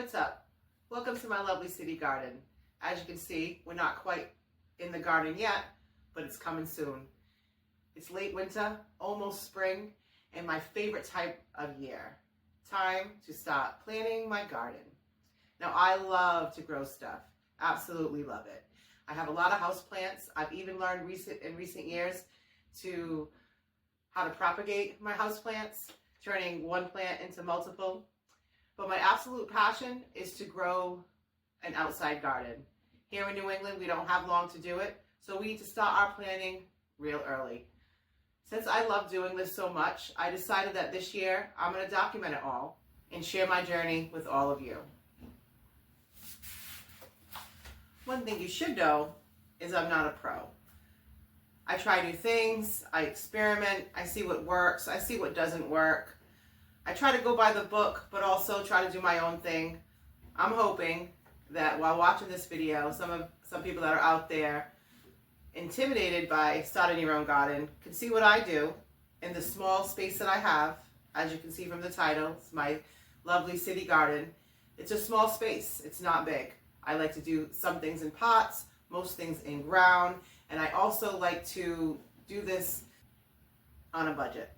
what's up? Welcome to my lovely city garden. As you can see, we're not quite in the garden yet, but it's coming soon. It's late winter, almost spring, and my favorite type of year. Time to start planting my garden. Now, I love to grow stuff. Absolutely love it. I have a lot of house plants. I've even learned in recent years how to propagate my house plants, turning one plant into multiple. But my absolute passion is to grow an outside garden. Here in New England, we don't have long to do it, so we need to start our planning real early. Since I love doing this so much, I decided that this year I'm going to document it all and share my journey with all of you. One thing you should know is I'm not a pro. I try new things, I experiment, I see what works, I see what doesn't work. I try to go by the book, but also try to do my own thing. I'm hoping that while watching this video, some people that are out there intimidated by starting your own garden can see what I do in the small space that I have. As you can see from the title, it's my lovely city garden. It's a small space, it's not big. I like to do some things in pots, most things in ground, and I also like to do this on a budget.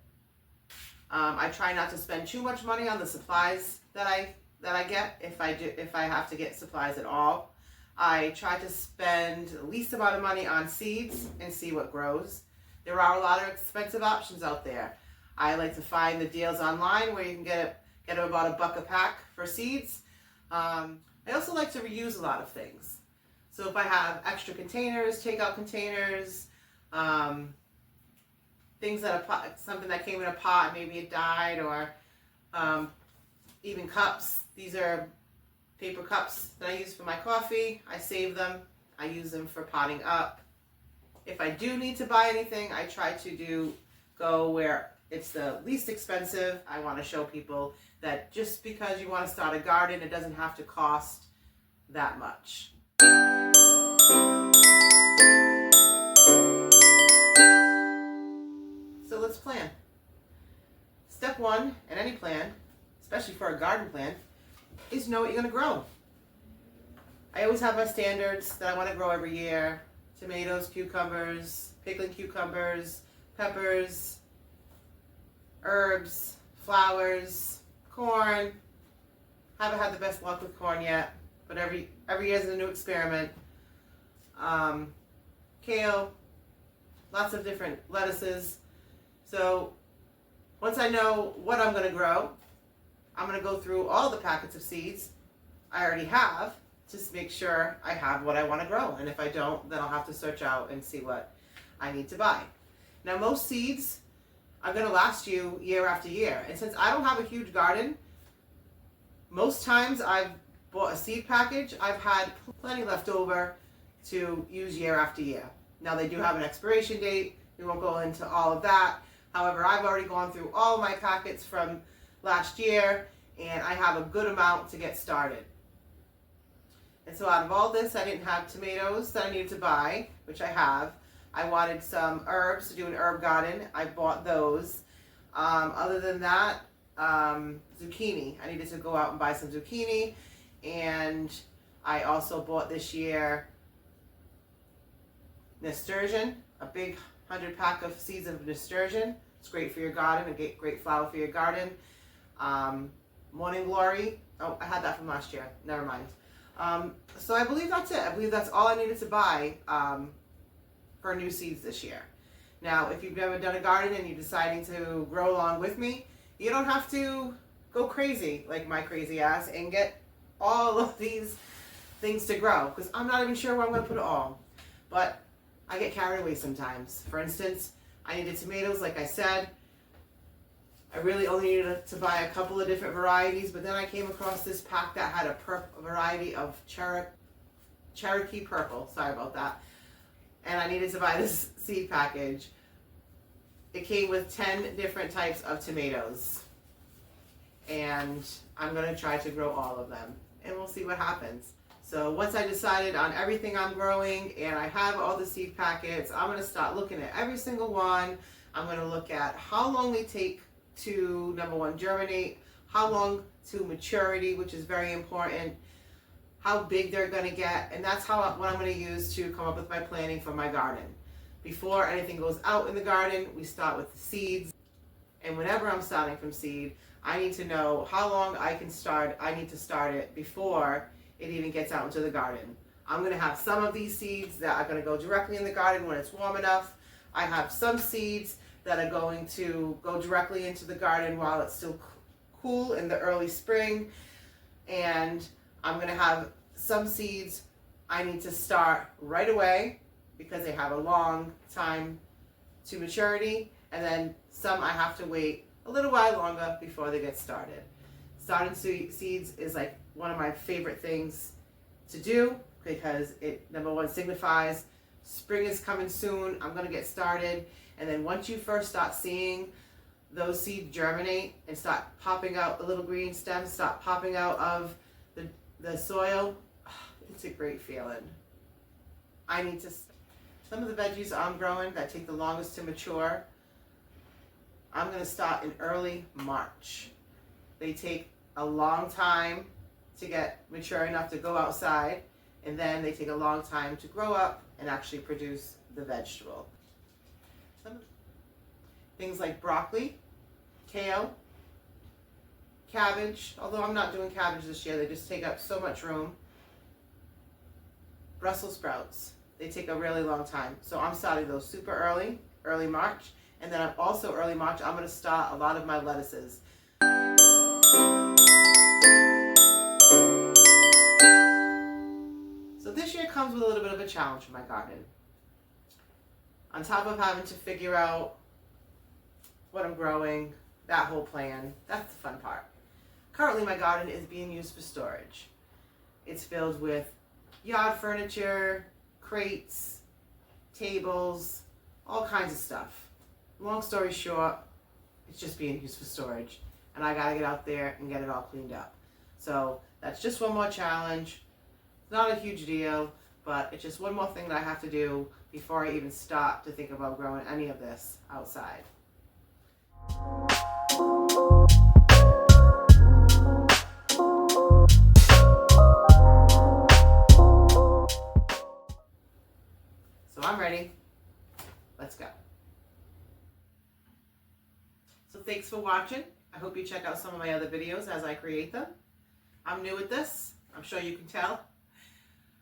I try not to spend too much money on the supplies that I get, if I have to get supplies at all. I try to spend the least amount of money on seeds and see what grows. There are a lot of expensive options out there. I like to find the deals online where you can get them about $1 a pack for seeds. I also like to reuse a lot of things. So if I have extra containers, takeout containers, things something that came in a pot, maybe it died, or even cups. These are paper cups that I use for my coffee. I save them. I use them for potting up. If I do need to buy anything, I try to go where it's the least expensive. I want to show people that just because you want to start a garden, it doesn't have to cost that much. So let's plan. Step one in any plan, especially for a garden plan, is know what you're going to grow. I always have my standards that I want to grow every year. Tomatoes, cucumbers, pickling cucumbers, peppers, herbs, flowers, corn. Haven't had the best luck with corn yet, but every year is a new experiment. Kale, lots of different lettuces. So once I know what I'm going to grow, I'm going to go through all the packets of seeds I already have to make sure I have what I want to grow. And if I don't, then I'll have to search out and see what I need to buy. Now, most seeds are going to last you year after year. And since I don't have a huge garden, most times I've bought a seed package, I've had plenty left over to use year after year. Now, they do have an expiration date. We won't go into all of that. However, I've already gone through all my packets from last year, and I have a good amount to get started. And so out of all this, I didn't have tomatoes that I needed to buy, which I have. I wanted some herbs to do an herb garden. I bought those. Other than that, zucchini. I needed to go out and buy some zucchini. And I also bought this year nasturtium, a big 100-pack of seeds of nasturtium. It's great for your garden, a great flower for your garden. Morning Glory. Oh, I had that from last year. Never mind. So I believe that's it. I believe that's all I needed to buy for new seeds this year. Now, if you've never done a garden and you're deciding to grow along with me, you don't have to go crazy like my crazy ass and get all of these things to grow, because I'm not even sure where I'm going to put it all. But I get carried away sometimes. For instance, I needed tomatoes, like I said. I really only needed to buy a couple of different varieties, but then I came across this pack that had a variety of Cherokee purple. Sorry about that. And I needed to buy this seed package. It came with 10 different types of tomatoes. And I'm going to try to grow all of them. And we'll see what happens. So once I decided on everything I'm growing and I have all the seed packets, I'm going to start looking at every single one. I'm going to look at how long they take to, number one, germinate, how long to maturity, which is very important, how big they're going to get, and that's what I'm going to use to come up with my planning for my garden. Before anything goes out in the garden, we start with the seeds, and whenever I'm starting from seed, I need to know how long I need to start it before it even gets out into the garden. I'm going to have some of these seeds that are going to go directly in the garden when it's warm enough. I have some seeds that are going to go directly into the garden while it's still cool in the early spring. And I'm going to have some seeds I need to start right away because they have a long time to maturity. And then some I have to wait a little while longer before they get started. Starting seeds is like one of my favorite things to do because it, number one, signifies spring is coming soon. I'm going to get started. And then once you first start seeing those seeds germinate and start popping out, the little green stems start popping out of the soil, it's a great feeling. Some of the veggies I'm growing that take the longest to mature, I'm going to start in early March. They take a long time to get mature enough to go outside, and then they take a long time to grow up and actually produce the vegetable. Some things like broccoli, kale, cabbage, although I'm not doing cabbage this year, they just take up so much room. Brussels sprouts, they take a really long time. So I'm starting those super early March. And then I'm also early March, I'm going to start a lot of my lettuces. So this year comes with a little bit of a challenge for my garden. On top of having to figure out what I'm growing, that whole plan, that's the fun part. Currently my garden is being used for storage. It's filled with yard furniture, crates, tables, all kinds of stuff. Long story short, it's just being used for storage, and I gotta get out there and get it all cleaned up. So that's just one more challenge. It's not a huge deal, but it's just one more thing that I have to do before I even start to think about growing any of this outside. So I'm ready. Let's go. So thanks for watching. I hope you check out some of my other videos as I create them. I'm new at this, I'm sure you can tell.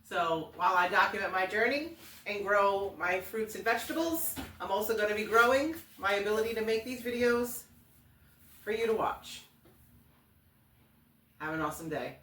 So while I document my journey and grow my fruits and vegetables, I'm also going to be growing my ability to make these videos for you to watch. Have an awesome day.